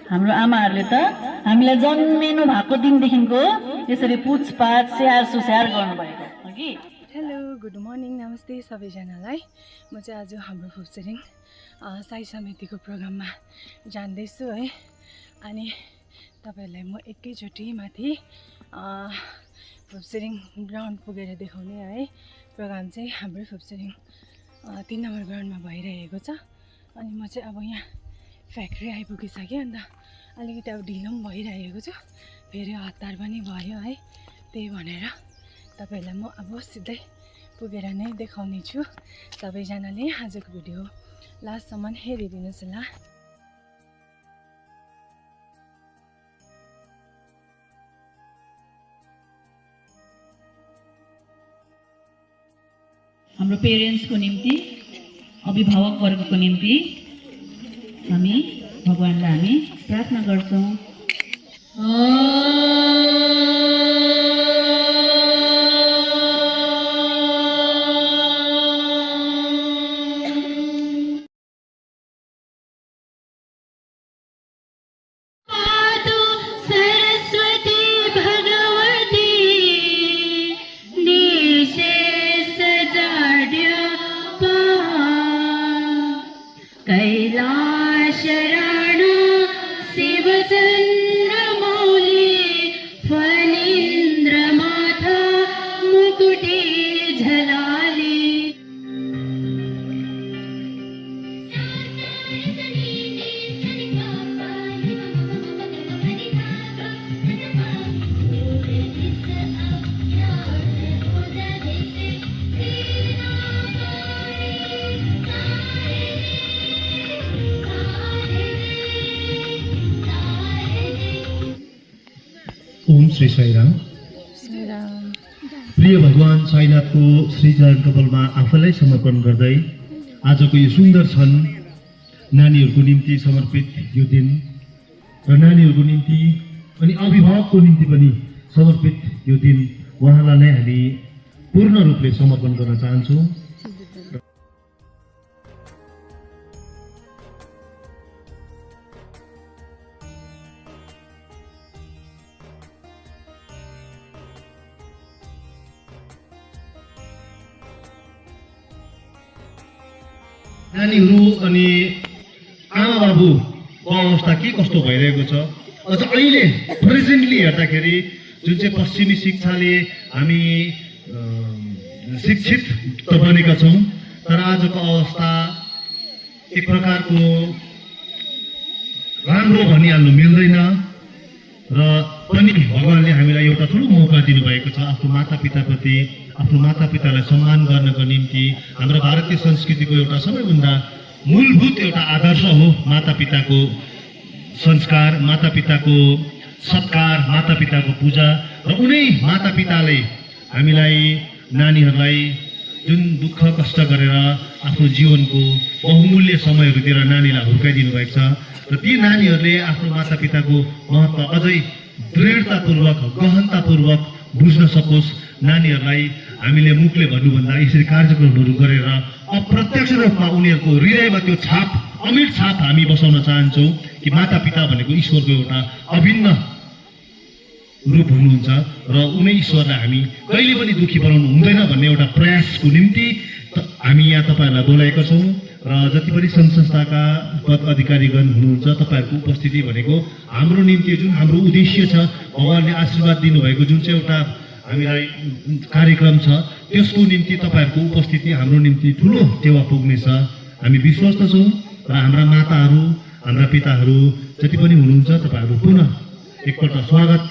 हाम्रो आमाहरूले त हामीलाई जन्मिनु भएको दिनदेखिको यसरी पुछपाछ स्याहार सुसार गर्नुभएको हो कि। हेलो, गुड मर्निङ, नमस्ते सबैजनालाई। म चाहिँ आज हाम्रो फुपसेरिङ साई समितिको प्रोग्राममा जाँदैछु है। अनि तपाईँहरूलाई म एकैचोटि माथि फुपसेरिङ ग्राउन्ड पुगेर देखाउने है। प्रोग्राम चाहिँ हाम्रो फुपसेरिङ 3 नम्बर ग्राउन्डमा भइरहेको छ। अनि म चाहिँ अब यहाँ फ्याक्ट्री आइपुगिसकेँ, अन्त अलिकति अब ढिलो पनि भइरहेको छु, फेरि हतार पनि भयो है। त्यही भनेर तपाईँहरूलाई म अब सिधै पुगेर नै देखाउने छु। सबैजनाले आजको भिडियो लास्टसम्म हेरिदिनुहोस् ल। हाम्रो पेरेन्ट्सको निम्ति, अभिभावकवर्गको निम्ति हामी भगवानलाई हामी प्रार्थना गर्छौँ। ओम श्री साईराम। प्रिय भगवान साईनाथको श्रीचरण कपालमा आफैलाई समर्पण गर्दै आजको यो सुन्दर क्षण नानीहरूको निम्ति समर्पित यो दिन र नानीहरूको निम्ति अनि अभिभावकको निम्ति पनि समर्पित यो दिन उहाँलाई नै हामी पूर्ण रूपले समर्पण गर्न चाहन्छौँ। नानीहरू अनि आमा बाबुको अवस्था के कस्तो भइरहेको छ, अझ अहिले प्रेजेन्टली हेर्दाखेरि जुन चाहिँ पश्चिमी शिक्षाले हामी शिक्षित त बनेका छौँ, तर आजको अवस्था एक प्रकारको राम्रो भनिहाल्नु मिल्दैन र पनि भगवानले हामीलाई एउटा ठुलो मौका दिनुभएको छ आफ्नो मातापिताप्रति, आफ्नो मातापितालाई सम्मान गर्नको निम्ति। हाम्रो भारतीय संस्कृतिको एउटा सबैभन्दा मूलभूत एउटा आदर्श हो मातापिताको संस्कार, मातापिताको सत्कार, मातापिताको पूजा। र उनै मातापिताले हामीलाई, नानीहरूलाई जुन दुःख कष्ट गरेर आफ्नो जीवनको बहुमूल्य समयहरूतिर नानीलाई हुर्काइदिनु भएको छ, र ती नानीहरूले आफ्नो मातापिताको महत्त्व अझै दृढतापूर्वक, गहनतापूर्वक बुझ्न सकोस्। नानीहरूलाई हामीले मुखले भन्नुभन्दा यसरी कार्यक्रमहरू गरेर अप्रत्यक्ष रूपमा उनीहरूको हृदयमा त्यो छाप, अमिट छाप हामी बसाउन चाहन्छौँ कि मातापिता भनेको ईश्वरको एउटा अभिन्न रूप हुनुहुन्छ र उनै ईश्वरलाई हामी कहिले पनि दुःखी बनाउनु हुँदैन भन्ने एउटा प्रयासको निम्ति हामी यहाँ तपाईँहरूलाई बोलाएका छौँ। र जति पनि सङ्घ संस्थाका पद अधिकारीगण हुनुहुन्छ, तपाईँहरूको उपस्थिति भनेको हाम्रो निम्ति जुन हाम्रो उद्देश्य छ, भगवानले आशीर्वाद दिनुभएको जुन चाहिँ एउटा हामीलाई कार्यक्रम छ, त्यसको निम्ति तपाईँहरूको उपस्थिति हाम्रो निम्ति ठुलो टेवा पुग्नेछ। हामी विश्वस्त छौँ र हाम्रा माताहरू, हाम्रा पिताहरू जति पनि हुनुहुन्छ, तपाईँहरू पुनः एकपल्ट स्वागत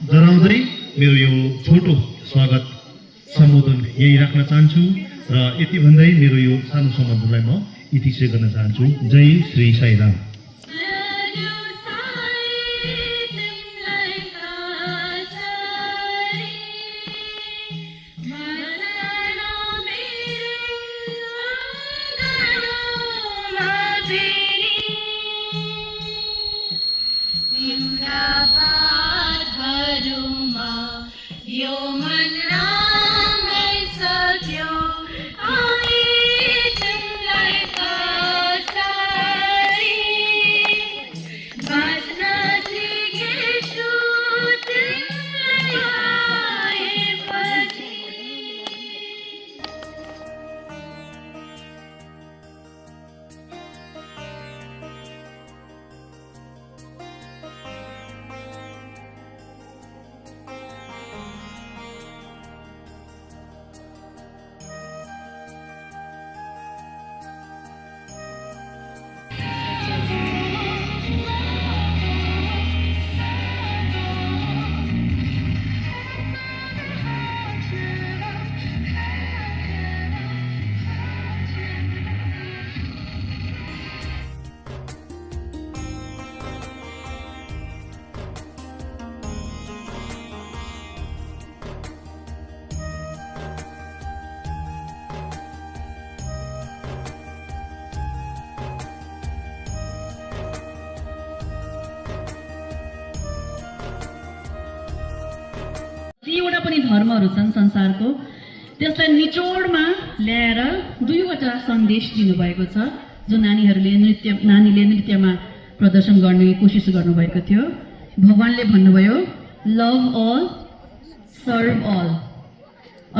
जनाउँदै मेरो यो छोटो स्वागत सम्बोधन यही राख्न चाहन्छु र यति भन्दै मेरो यो सानो सम्बोधनलाई म इतिश्री गर्न चाहन्छु। जय श्री साईराम। जतिवटा पनि धर्महरू छन् संसारको, त्यसलाई निचोडमा ल्याएर दुईवटा सन्देश दिनुभएको छ, जो नानीले नृत्यमा प्रदर्शन गर्ने कोसिस गर्नुभएको थियो। भगवानले भन्नुभयो लभ अल सर्भ अल,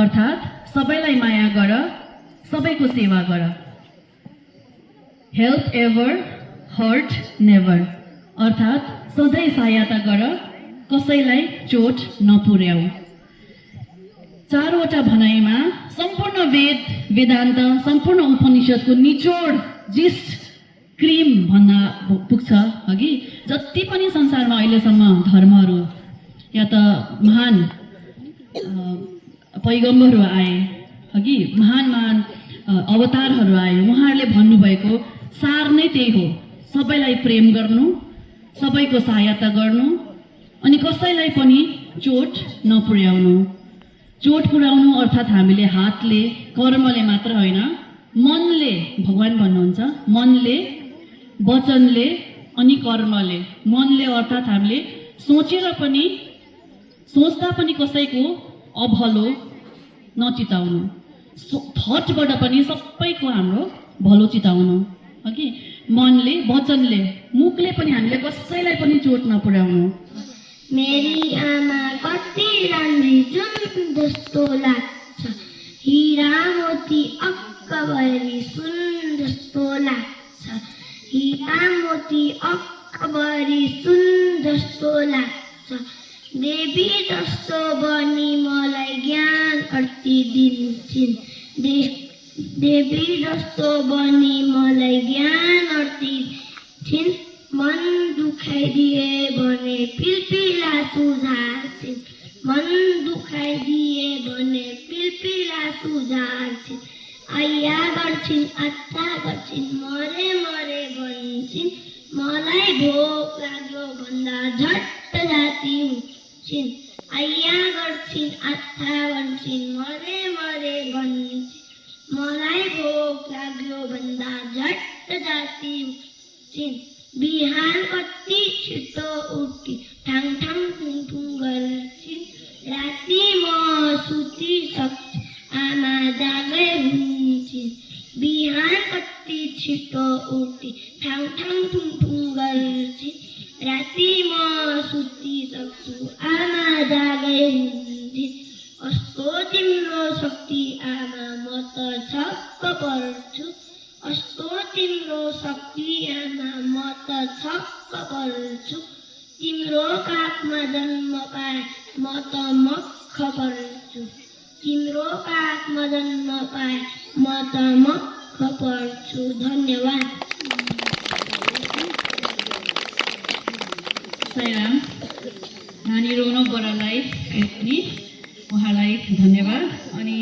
अर्थात् सबैलाई माया गर, सबैको सेवा गर। हेल्प एभर हर्ट नेभर, अर्थात् सधैँ सहायता गर, कसैलाई चोट नपुर्याऊ। चारवटा भनाइमा सम्पूर्ण वेद वेदान्त सम्पूर्ण उपनिषदको निचोड जिस्ट क्रिम भन्न पुग्छ। अघि जति पनि संसारमा अहिलेसम्म धर्महरू या त महान पैगम्बरहरू आए, अघि महान महान अवतारहरू आए, उहाँहरूले भन्नुभएको सार नै त्यही हो। सबैलाई प्रेम गर्नु, सबैको सहायता गर्नु, अनि कसैलाई पनि चोट नपुर्याउनु। चोट पुर्याउनु अर्थात् हामीले हातले कर्मले मात्र होइन, मनले, भगवान भन्नुहुन्छ मनले, वचनले अनि कर्मले। मनले अर्थात् हामीले सोच्दा पनि कसैको अभलो नचिताउनु, थटबाट पनि सबैको हाम्रो भलो चिताउनु। अघि मनले, वचनले, मुखले पनि हामीले कसैलाई पनि चोट नपुर्याउनु। मेरी आमा कति राम्री जुन जस्तो लाग्छ, हिरा मोती अक्कबरी सुन जस्तो लाग्छ, हिरा मोती अक्कबरी सुन जस्तो लाग्छ। देवी जस्तो बनी मलाई ज्ञान अर्ती दिन्छन्, देवी जस्तो बनी मलाई ज्ञान अर्ती दिन्छन्। मन दुखाइदिए भने पिलपिला सुझार्छिन्, मन दुखाइदिए भने पिलपिला सुझार्छिन्। आइया गर्छिन् आत्ता गर्छिन् मरे मरे भन्छन्, मलाई भोक लाग्यो भन्दा झट्ट जाति हुन्छन्। आइया गर्छिन् आत्ता गर्छिन् मरे मरे भन्छन्, मलाई भोक लाग्यो भन्दा झट्ट जाति हुन्छन्। बिहान कति छिटो उठी ठाङ ठाङ ठुङ ठुङ गर्छिन्, राति म सुतिसक्छु आमा जागै हुन्छन्। बिहान कति छिटो उठी ठाङ ठाङ ठुङ ठुङ गर्छिन्, राति म सुतिसक्छु आमा जागै हुन्छन्। कस्तो तिम्रो शक्ति आमा म त छक्क पर्छु, कस्तो तिम्रो शक्ति आमा म त छक्क पर्छु। तिम्रो काखमा जन्म पाए म त मक्ख पर्छु, तिम्रो काखमा जन्म पाए म त मक्ख पर्छु। धन्यवाद। साईराम। नानी रोनक बरालाई पनि उहाँलाई धन्यवाद। अनि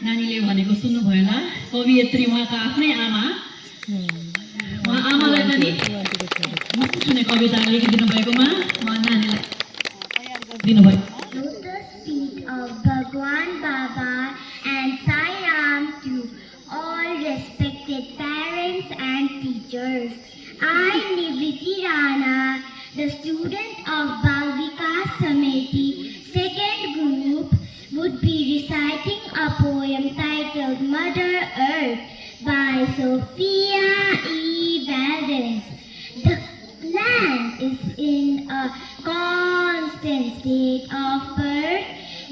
नानीले भनेको सुन्नुभयो होला, कवियत्री उहाँको आफ्नै आमा, उहाँ आमालाई पनि सुने कविता लेखिदिनु भएकोमा उहाँ नानीलाई दिनुभयो। Lotus feet of Bhagwan Baba and Sai Ram to all respected parents and teachers. I, Nivriti Rana, the student of Bal Vikas Samiti, second group, would be reciting a poem titled Mother Earth by Sophia E. Valdez. The land is in a constant state of birth,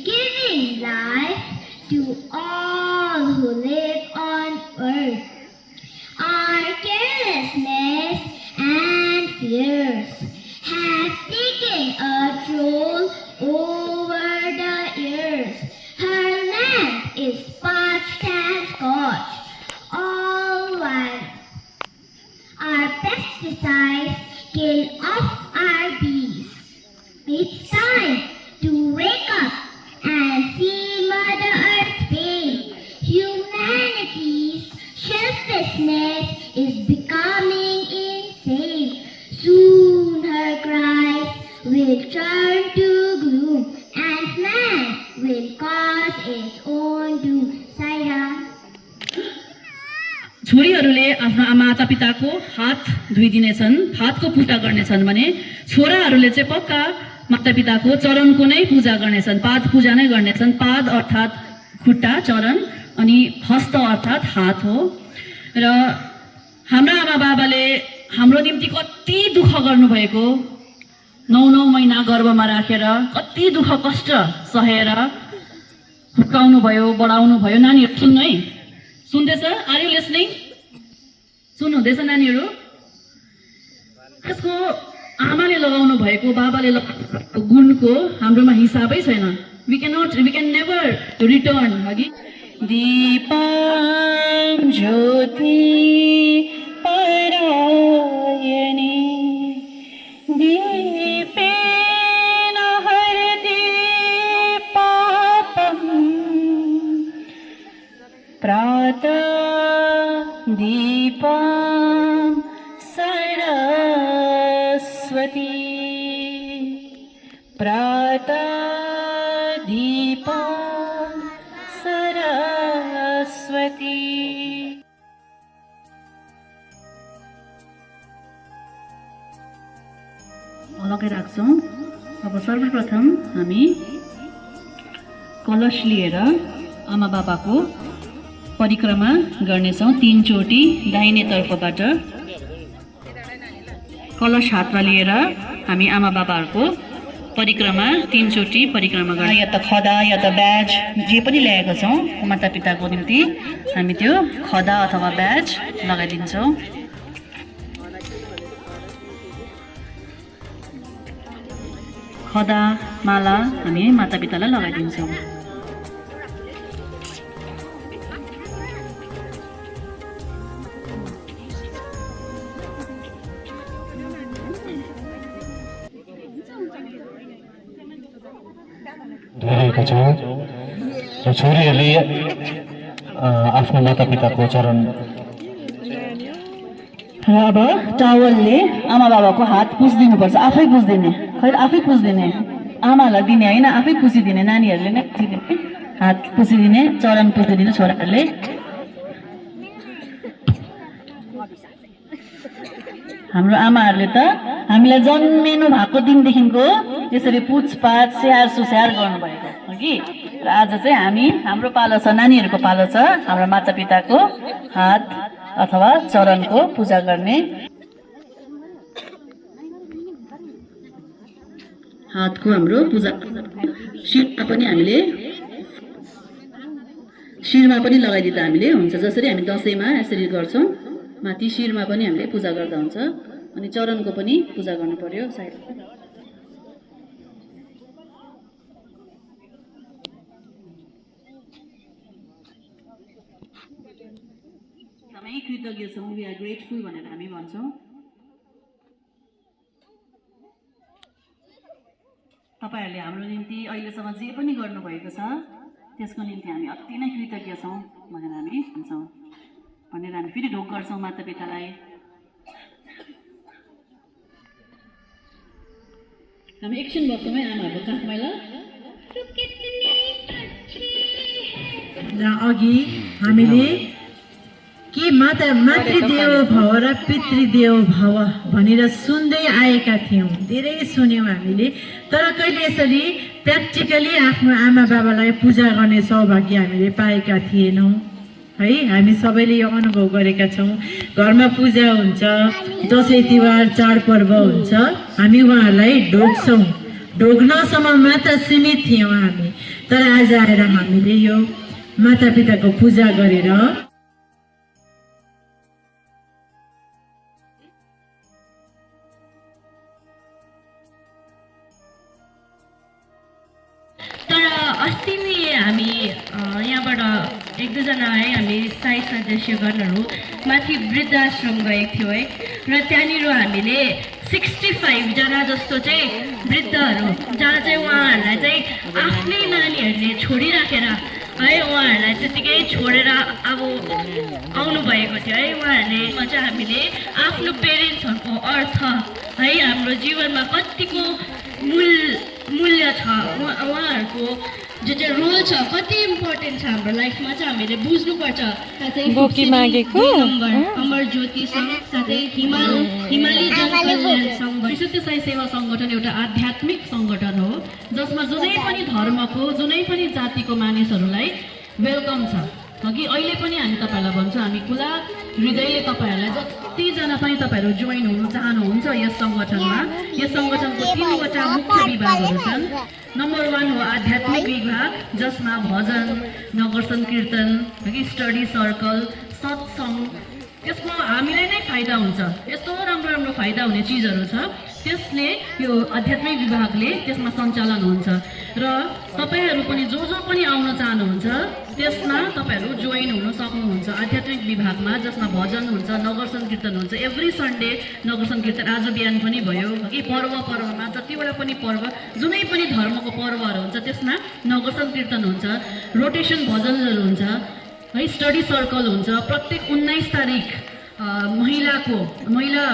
giving life to all who live on earth. Our carelessness and fears have taken a toll over the years. Her land is parched and scorched, all while our pesticides kill off our bees. It's time to wake up and see Mother Earth's pain. Humanity's selflessness is becoming insane. Soon her cries will turn to gloom, and man will cause its own doom. Sai-Ram. छोरीहरूले आफ्नो माता पिताको हात धोइदिनेछन्, हातको पुटा गर्नेछन् भने छोराहरूले चाहिँ पक्का मातापिताको चरणको नै पूजा गर्नेछन्, पाद पूजा नै गर्नेछन्। पाद अर्थात् खुट्टा, चरण, अनि हस्त अर्थात् हात हो। र हाम्रा आमा बाबाले हाम्रो निम्ति कति दुःख गर्नुभएको, 9 महिना गर्भमा राखेर कति दुःख कष्ट सहेर हुर्काउनु भयो, बढाउनु भयो। नानीहरू सुन्नु है, सुन्दैछ? Are you listening? सुन्नुहुँदैछ नानीहरू? यसको आमाले लगाउनु भएको, बाबाले लगाउनु गुणको हाम्रोमा हिसाबै छैन। We can never return. हगि दीपम ज्योति परायणी दीपेन हरति पापम प्रातः दीपम सरस्वती प्रातः दीपम सरस्वती। अलग्गै राख्छौँ। अब सर्वप्रथम हामी कलश लिएर आमा बाबाको परिक्रमा गर्नेछौँ 3 चोटि दाहिने तर्फबाट। कलश हातमा लिएर हामी आमा बाबाहरूको परिक्रमा 3 चोटि परिक्रमा गर्ने। या त खदा या त ब्याज जे पनि ल्याएको छौँ मातापिताको निम्ति हामी त्यो खदा अथवा ब्याज लगाइदिन्छौँ। खदा माला हामी मातापितालाई लगाइदिन्छौँ। धोइरहेका छौँ र छोरीहरूले आफ्नो मातापिताको चरण। र अब टावलले आमा बाबाको हात पुछिदिनुपर्छ, आफै पुछिदिने, खै आफै पुछिदिने, आमालाई दिने होइन, आफै पुछिदिने। नानीहरूले नै पुछिदिने, हात पुछिदिने, चरण पुछिदिने छोराहरूले। हाम्रो आमाहरूले त हामीलाई जन्मिनु भएको दिनदेखिको यसरी पुछपाछ स्याहार सुस्याहार गर्नुभएको हो कि। र आज चाहिँ हाम्रो पालो छ, नानीहरूको पालो छ हाम्रो मातापिताको हात अथवा चरणको पूजा गर्ने। हातको हाम्रो पूजा। शिरमा पनि लगाइदिँदा हामीले हुन्छ। जसरी हामी दसैँमा यसरी गर्छौँ, माथि शिरमा पनि हामीले पूजा गर्दा हुन्छ। अनि चरणको पनि पूजा गर्नु पर्यो सायद। एकदमै कृतज्ञ छौँ, वी आर ग्रेटफुल भनेर हामी भन्छौँ। तपाईहरूले हाम्रो निम्ति अहिलेसम्म जे पनि गर्नुभएको छ त्यसको निम्ति हामी अति नै कृतज्ञ छौँ भनेर हामी भन्छौँ। भनेर हामी फेरि ढोक गर्छौँ मातापितालाई। हामी एकछिन बस्छौँ है आमाहरूको काखमा। र अघि हामीले के मातृदेव भव र पितृदेव भव भनेर सुन्दै आएका थियौँ, धेरै सुन्यौँ हामीले। तर कहिले यसरी प्र्याक्टिकली आफ्नो आमा बाबालाई पूजा गर्ने सौभाग्य हामीले पाएका थिएनौँ है। हामी सबैले यो अनुभव गरेका छौँ। घरमा पूजा हुन्छ, दसैँ तिहार चाडपर्व हुन्छ, हामी उहाँहरूलाई ढोग्छौँ। ढोग्नसम्म मात्र सीमित थियौँ हामी। तर आज आएर हामीले यो मातापिताको पूजा गरेर अस्ति नै हामी यहाँबाट 1-2जना है हामी साई सदस्यगणहरू माथि वृद्धाश्रम गएका थियौँ है। र त्यहाँनिर हामीले 65 जना जस्तो चाहिँ वृद्धहरू, जहाँ चाहिँ उहाँहरूलाई चाहिँ आफ्नै नानीहरूले छोडिराखेर है, उहाँहरूलाई त्यतिकै छोडेर अब आउनुभएको थियो है। उहाँहरूले चाहिँ हामीले आफ्नो पेरेन्ट्सहरूको अर्थ है, हाम्रो जीवनमा कतिको मूल्य छ, उहाँहरूको जो चाहिँ रोल छ, कति इम्पोर्टेन्ट छ हाम्रो लाइफमा चाहिँ हामीले बुझ्नुपर्छ। साथै बोकी मागेको? 2 नम्बर अमर ज्योति सङ्घ, साथै हिमाली जनकल्याण सङ्घ, सत्य साई सेवा सङ्गठन एउटा आध्यात्मिक सङ्गठन हो जसमा जुनै पनि धर्मको जुनै पनि जातिको मानिसहरूलाई वेलकम छ। अघि अहिले पनि हामी तपाईँहरूलाई भन्छौँ, हामी खुला हृदयले तपाईँहरूलाई जतिजना पनि तपाईँहरू जोइन हुनु चाहनुहुन्छ यस सङ्गठनमा, यस सङ्गठनको 3वटा मुख्य विभागहरू छन्। नम्बर 1 हो आध्यात्मिक विभाग, जसमा भजन, नगर सङ्कीर्तन, स्टडी सर्कल, सत्सङ्ग, यसको हामीलाई नै फाइदा हुन्छ। यस्तो राम्रो राम्रो फाइदा हुने चिजहरू छ, त्यसले यो आध्यात्मिक विभागले त्यसमा सञ्चालन हुन्छ। र तपाईँहरू पनि जो पनि आउन चाहनुहुन्छ त्यसमा तपाईँहरू जोइन हुन सक्नुहुन्छ आध्यात्मिक विभागमा, जसमा भजन हुन्छ, नगर सङ्कीर्तन हुन्छ। एभ्री सन्डे नगर सङ्कीर्तन आज बिहान पनि भयो कि पर्वमा जतिवटा पनि पर्व, जुनै पनि धर्मको पर्वहरू हुन्छ त्यसमा नगर सङ्कीर्तन हुन्छ, रोटेसन भजनहरू हुन्छ है, स्टडी सर्कल हुन्छ। प्रत्येक 19 तारिक महिला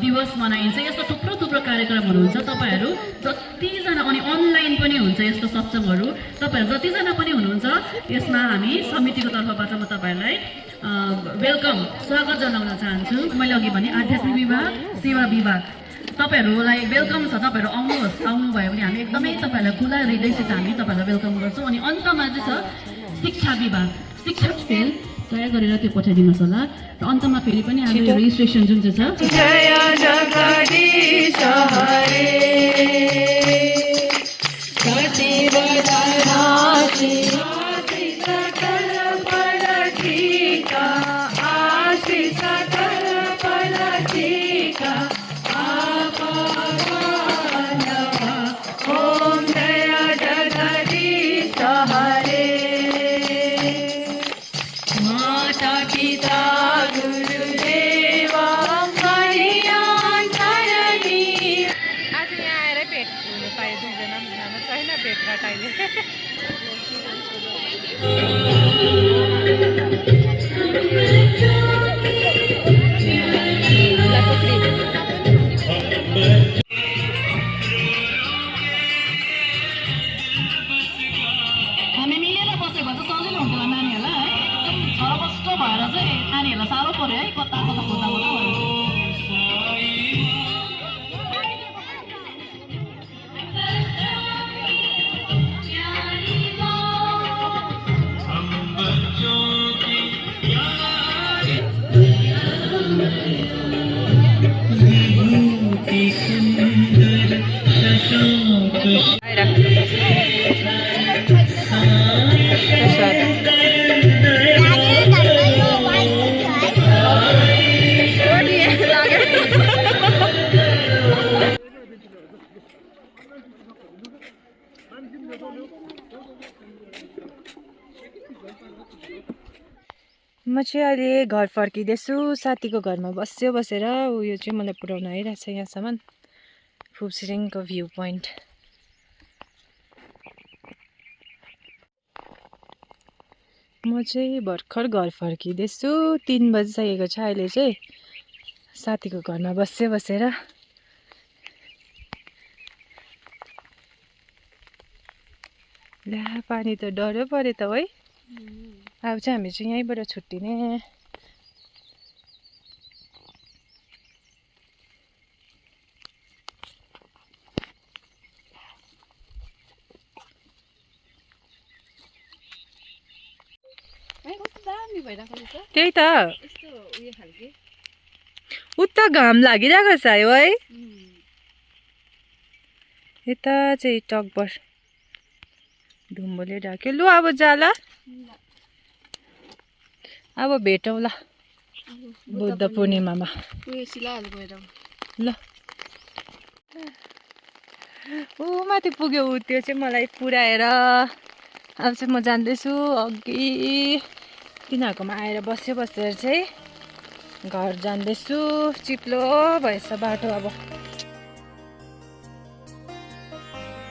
दिवस मनाइन्छ। यस्तो थुप्रो कार्यक्रमहरू हुन्छ। तपाईँहरू जतिजना, अनि अनलाइन पनि हुन्छ यस्तो सत्सङ्गहरू, तपाईँहरू जतिजना पनि हुनुहुन्छ यसमा हामी समितिको तर्फबाट म तपाईँहरूलाई वेलकम, स्वागत जनाउन चाहन्छु। मैले अघि भने आध्यात्मिक विभाग, सेवा विभाग, तपाईँहरूलाई वेलकम छ। तपाईँहरू आउनुभयो भने हामी एकदमै तपाईँहरूलाई खुला हृदयसित हामी तपाईँहरूलाई वेलकम गर्छौँ। अनि अन्तमा चाहिँ छ शिक्षा विभाग, शिक्षक सेल तयार गरेर त्यो पठाइदिनुहोस् होला। र अन्तमा फेरि पनि हाम्रो रेजिस्ट्रेसन जुन चाहिँ छ, जय जगदीश हरे कति बदनासी सकल फल टीका, आशीष सकल फल टीका, ओम जय जगदीश हरे। माता पिता गुरुदेवा हरियान धरणी। आज यहाँ आएर भेट हुनु पाएँ, दुईजना मिलामा छैन भेट घटाइले। हामी मिलेर बसेको चाहिँ सजिलो हुन्छ होला नानीहरूलाई है। एकदम छरपष्ट भएर चाहिँ नानीहरूलाई साह्रो पऱ्यो है, कता खोज्दा भयो। म चाहिँ अहिले घर फर्किँदैछु। साथीको घरमा बसेर उयो चाहिँ मलाई पुऱ्याउन आइरहेछ यहाँसम्म, फुपसिरिङको भ्यू पोइन्ट। म चाहिँ भर्खर घर फर्किँदैछु। 3 बजिसकेको छ अहिले चाहिँ। साथीको घरमा बसेर ला पानी त डर पऱ्यो त है। अब चाहिँ हामी चाहिँ यहीँबाट छुट्टिने। त्यही त उता घाम लागिरहेको छ है। यता चाहिँ टकबर धुम्बोले ढाक्यो। लु अब जाला, अब भेटौँला बुद्ध पूर्णिमामा। ल ऊ माथि पुग्यो ऊ, त्यो चाहिँ मलाई पुऱ्याएर अब चाहिँ म जान्दैछु अघि। तिनीहरूकोमा आएर बसेर चाहिँ घर जान्दैछु। चिप्लो भएछ बाटो अब।